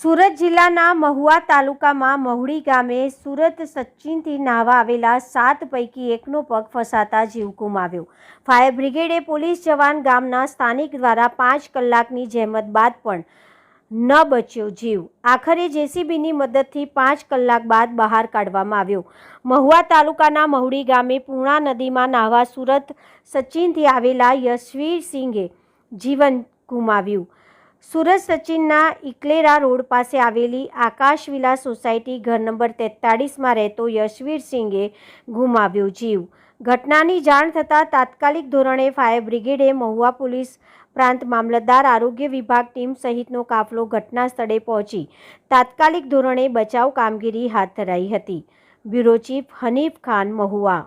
સુરત જિલ્લાના મહુવા તાલુકામાં મહુડી ગામે સુરત સચિનથી નાહવા આવેલા 7 પૈકી એકનો પગ ફસાતા જીવ ગુમાવ્યો। ફાયર બ્રિગેડે પોલીસ જવાન ગામના સ્થાનિક દ્વારા 5 કલાકની જહેમત બાદ પણ ન બચ્યો જીવ। આખરે જેસીબીની મદદથી 5 કલાક બાદ બહાર કાઢવામાં આવ્યો। મહુવા તાલુકાના મહુડી ગામે પૂર્ણા નદીમાં નાહવા સુરત સચિનથી આવેલા યશવીર સિંઘે જીવન ગુમાવ્યું। સુરત સચિનના ઇકલેરા રોડ પાસે આવેલી આકાશ વિલાસ સોસાયટી ઘર નંબર 43માં રહેતો યશવીર સિંઘે ગુમાવ્યો જીવ। ઘટનાની જાણ થતાં તાત્કાલિક ધોરણે ફાયર બ્રિગેડે મહુવા પોલીસ પ્રાંત મામલતદાર આરોગ્ય વિભાગ ટીમ સહિતનો કાફલો ઘટના સ્થળે પહોંચી તાત્કાલિક ધોરણે બચાવ કામગીરી હાથ ધરાઈ હતી। Bureau chief Hanif Khan, Mahuva.